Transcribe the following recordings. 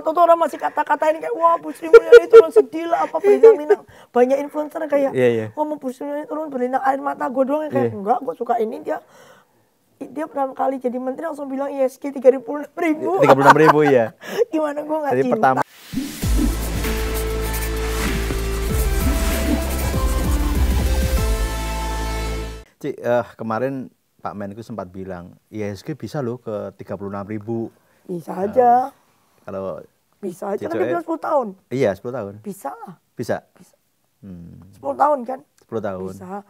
Waktu itu orang masih kata-katain kayak wah Bu Sri Mulyani turun sedih lah apa bintang Minang. Banyak influencer kayak ngomong Bu Sri Mulyani turun berinang air mata, gue doang kayak enggak, gue suka ini dia pertama kali jadi menteri langsung bilang ISG 36.000. 36.000 ya. Gimana gue nggak Jadi cinta. pertama Cik, kemarin Pak Menku sempat bilang ISG bisa loh ke 36.000. Bisa aja. Kalau bisa aja, kan dia bilang 10 tahun. Iya, 10 tahun. Bisa lah. Bisa. 10 tahun kan? 10 tahun. Bisa.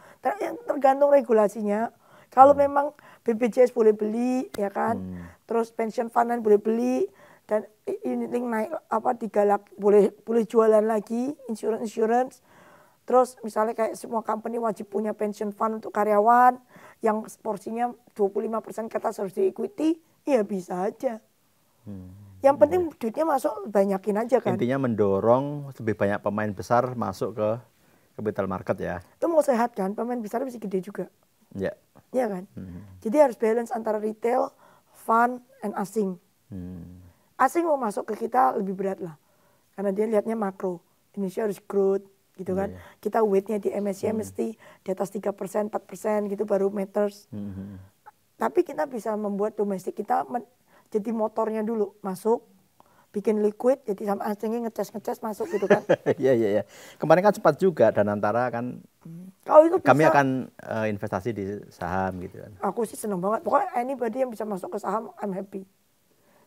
Tergantung regulasinya. Kalau memang BPJS boleh beli, ya kan? Terus pension fund boleh beli, dan unit link naik apa digalak boleh jualan lagi insurance. Terus misalnya kayak semua company wajib punya pension fund untuk karyawan yang porsinya 25% ke atas harus di equity, ya bisa aja. Yang penting duitnya masuk banyakin aja kan. Intinya mendorong lebih banyak pemain besar masuk ke capital market ya. Itu mau sehat kan, pemain besar bisa gede juga. Ya. Iya kan. Jadi harus balance antara retail, fund, and asing. Asing mau masuk ke kita lebih berat lah. Karena dia lihatnya makro. Indonesia harus growth gitu kan. Kita weightnya di MSCI mesti di atas 3%, 4% gitu baru matters. Tapi kita bisa membuat domestik kita jadi motornya dulu masuk, bikin liquid, jadi sama asingnya ngecas masuk gitu kan. Iya. Kemarin kan cepat juga dan antara kan Kalau itu bisa, kami akan investasi di saham gitu kan. Aku sih seneng banget. Pokoknya anybody yang bisa masuk ke saham, I'm happy.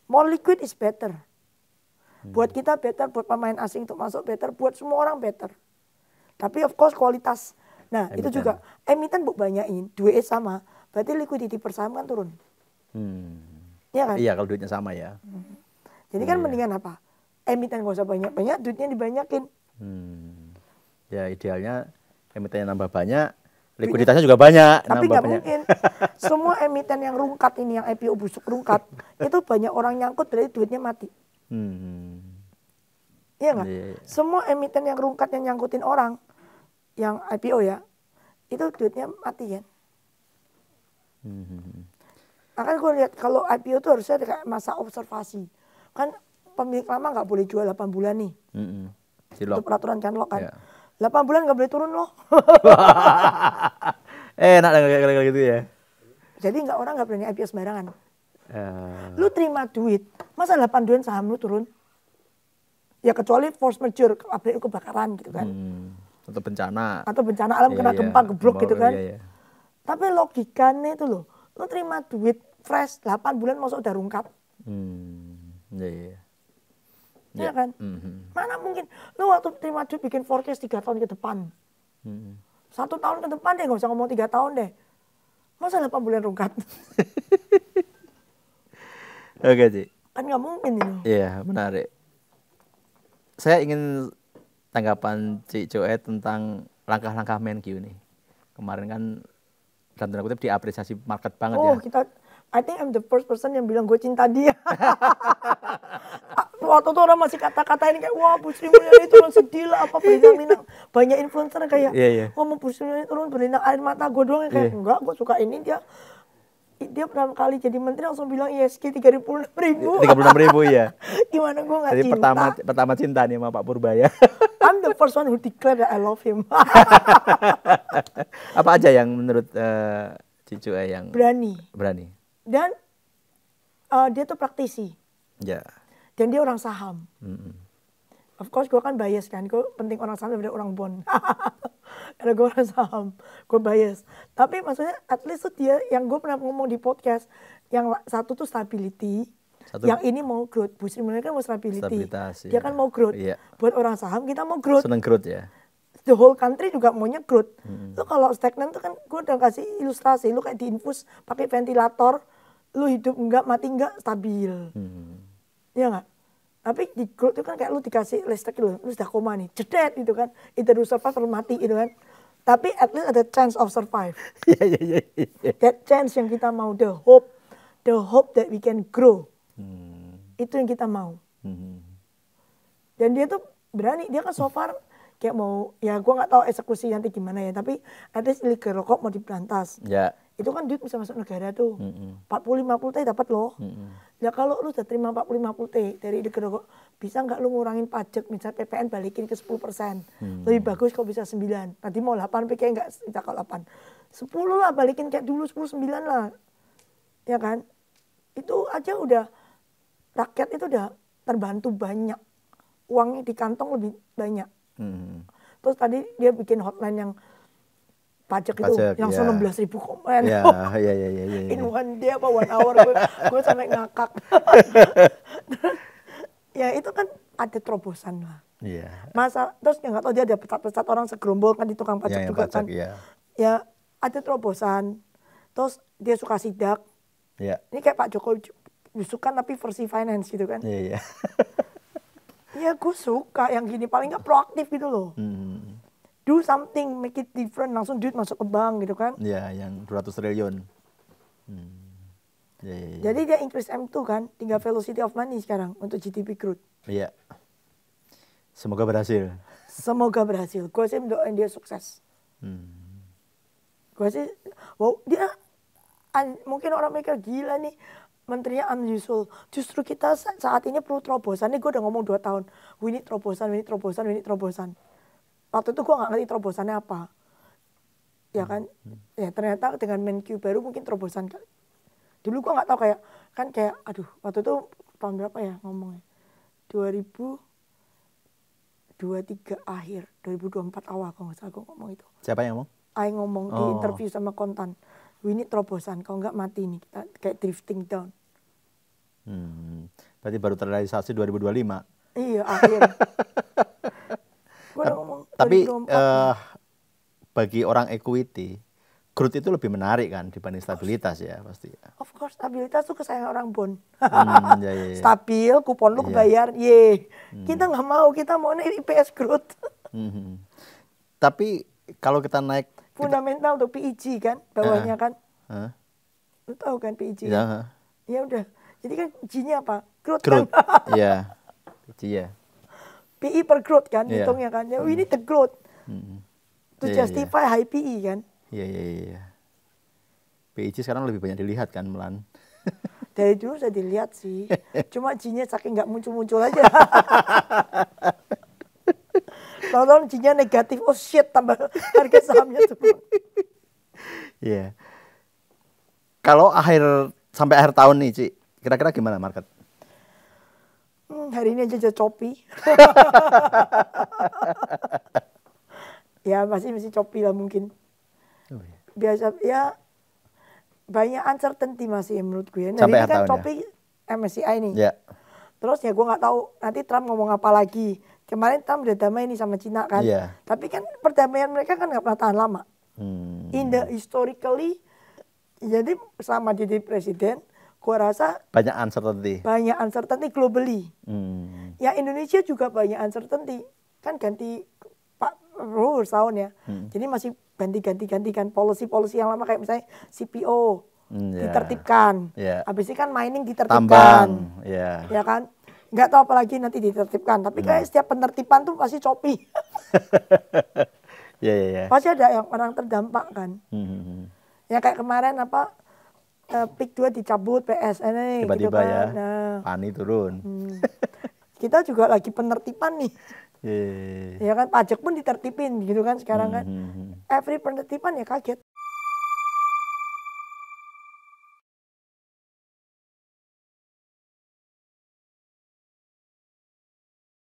More liquid is better. Buat kita better, buat pemain asing untuk masuk better, buat semua orang better. Tapi of course kualitas. Nah emiten. Itu juga emiten banyakin, duitnya sama, berarti liquidity per saham kan turun. Iya kan? Iya kalau duitnya sama ya. Jadi kan mendingan apa? Emiten gak usah banyak-banyak, duitnya dibanyakin. Ya idealnya emitennya nambah banyak, likuiditasnya juga banyak. Tapi nggak mungkin. Semua emiten yang rungkat ini, yang IPO busuk rungkat, itu banyak orang nyangkut berarti duitnya mati. Iya nggak? Semua emiten yang rungkat yang nyangkutin orang, yang IPO ya, itu duitnya mati kan. Akan gue lihat kalau IPO itu harusnya ada kayak masa observasi. Kan pemilik lama nggak boleh jual 8 bulan nih. Itu peraturan kan lock kan. 8 bulan nggak boleh turun loh. Enak kayak gitu ya. Jadi orang nggak berani IPO sembarangan. Lu terima duit, masa 8 bulan saham lu turun? Ya kecuali force majeure, pabrik kebakaran gitu kan. Atau bencana alam kena gempa geblok gitu kan. Tapi logikanya itu loh, lu terima duit fresh 8 bulan masuk udah rungkat. Iya kan? Mana mungkin lu waktu terima duit bikin forecast 3 tahun ke depan. 1 tahun ke depan deh, gak usah ngomong 3 tahun deh. Masa 8 bulan rungkat? Oke, Cik. Kan gak mungkin itu. Iya, menarik. Saya ingin tanggapan Cik Joet tentang langkah-langkah Menkyu nih. Kemarin kan dalam tanda kutip diapresiasi market banget ya. I think I'm the first person yang bilang gue cinta dia. Waktu itu orang masih kata-katain kayak wah Bu Sri Mulyani turun sedih lah apa bintang Minang. Banyak influencer kayak ngomong Bu Sri Mulyani turun berinang air mata, gue doang kayak enggak, gue suka ini dia pertama kali jadi menteri langsung bilang ISG 36.000. 36.000 ya. Gimana gue nggak cinta? Jadi pertama cinta nih sama Pak Purbaya. I'm the first one who declare that I love him. Apa aja yang menurut Cicu yang berani? Dan dia tuh praktisi. Ya. Dan dia orang saham. Of course gue kan bias kan, gue penting orang saham daripada orang bond. Karena gue orang saham, gue bias. Tapi maksudnya at least tuh dia, yang gue pernah ngomong di podcast, yang satu tuh stability, yang ini mau growth. Bu Sri Mulyani kan mau stability, dia kan mau growth. Buat orang saham kita mau growth. Seneng growth ya. The whole country juga maunya growth. Lu kalau stagnan tuh kan gue udah kasih ilustrasi, lu kayak diinfus pakai ventilator, lu hidup enggak, mati enggak, stabil. Iya enggak? Tapi di growth itu kan kayak lu dikasih listrik lu sudah koma nih, jedet gitu kan. Either you survive atau mati gitu kan. Tapi at least ada chance of survive. That chance yang kita mau, the hope that we can grow. Itu yang kita mau. Dan dia tuh berani, dia kan so far kayak mau, ya gue nggak tahu eksekusi nanti gimana ya, tapi at least illegal rokok mau diberantas. itu kan duit bisa masuk negara tuh. 40-50 T dapat loh. Ya kalau lu udah terima 40-50 T dari negara kok, bisa nggak lu ngurangin pajak, misalnya PPN balikin ke 10%. Lebih bagus kalau bisa 9. Tadi mau 8, tapi kayak nggak kita kalau 8. 10 lah, balikin kayak dulu 10, 9 lah. Ya kan? Itu aja udah, rakyat itu udah terbantu banyak. Uangnya di kantong lebih banyak. Terus tadi dia bikin hotline yang pajak itu yang 19.000 komen. Ya. In one day apa 1 hour gue sampai ngakak. Ya itu kan ada terobosan lah. Iya. Masa terus ya nggak tahu dia ada pecat-pecat orang segerombol kan di tukang pajak Yang juga pajak, kan. ya. Ya ada terobosan. Terus dia suka sidak. Ya. Ini kayak Pak Jokowi belusukan tapi versi finance gitu kan. Iya. Ya gue suka yang gini, paling nggak proaktif gitu loh. Do something, make it different, langsung duit masuk ke bank gitu kan. Ya, yang 200 triliun. Ya. Jadi dia increase M2 kan, tinggal velocity of money sekarang untuk GDP growth. Iya. Semoga berhasil. Semoga berhasil. Gue sih mendoain dia sukses. Gue sih, wow, dia mungkin orang mereka gila nih, menterinya unusual. Justru kita saat ini perlu terobosan. Ini gue udah ngomong 2 tahun. We need terobosan, we need terobosan, we need terobosan. Waktu itu gue gak ngerti terobosannya apa. Ya kan? Ya ternyata dengan Menq baru mungkin terobosan. Dulu gue gak tahu kayak, kan kayak, aduh, waktu itu tahun berapa ya ngomongnya? 2023 akhir, 2024 awal kalau gak salah gue ngomong itu. Siapa yang ngomong? Aing ngomong di interview sama Kontan. We need terobosan, kalau nggak mati nih, kita kayak drifting down. Berarti baru terrealisasi 2025. Iya, akhir. Gue udah ngomong Tapi 2024. bagi orang equity, growth itu lebih menarik kan dibanding stabilitas ya pasti. Of course, stabilitas tuh kesayangan orang bond. Ya. Stabil, kupon lu kebayar, ye. Kita nggak mau, kita mau IPS growth. Tapi kalau kita naik fundamental tuh PEG kan, bawahnya kan. Lu tahu kan PEG? Ya. Ya udah. Jadi kan G-nya apa? Growth. Growth. Kan? Iya. PEG ya. PE per growth kan, hitungnya kan. Ya, we need the growth. To justify high PE kan. Iya. PEG sekarang lebih banyak dilihat kan Melan. Dari dulu saya dilihat sih. Cuma G-nya saking nggak muncul-muncul aja. Tahun-tahun G-nya negatif, oh shit, tambah harga sahamnya turun. Iya. Kalau sampai akhir tahun nih, Ci, kira-kira gimana market? Hari ini aja copi. Ya masih copi lah mungkin. Biasa ya, banyak uncertainty masih menurut gue. Nah, sampai ini kan tahun copi MSCI nih. Ya. Terus ya gue nggak tahu nanti Trump ngomong apa lagi. Kemarin Trump udah damai nih sama Cina kan. Iya. Tapi kan perdamaian mereka kan nggak pernah tahan lama. In the historically, jadi selama jadi presiden, gue rasa banyak uncertainty. Banyak uncertainty globally. Ya Indonesia juga banyak uncertainty. Kan ganti Pak Prabowo setahun ya. Jadi masih ganti-gantikan policy yang lama kayak misalnya CPO ditertibkan. Habis itu kan mining ditertibkan. Tambang. Ya kan? Nggak tahu apalagi nanti ditertibkan. Tapi kayak setiap penertiban tuh pasti copi. Iya. Pasti ada yang orang terdampak kan. Ya kayak kemarin apa PIK 2 dicabut PSN tiba-tiba gitu kan. ya. Nah, Pani turun. kita juga lagi penertiban nih. Yeah. Ya kan pajak pun ditertipin gitu kan sekarang kan. Every penertiban ya kaget.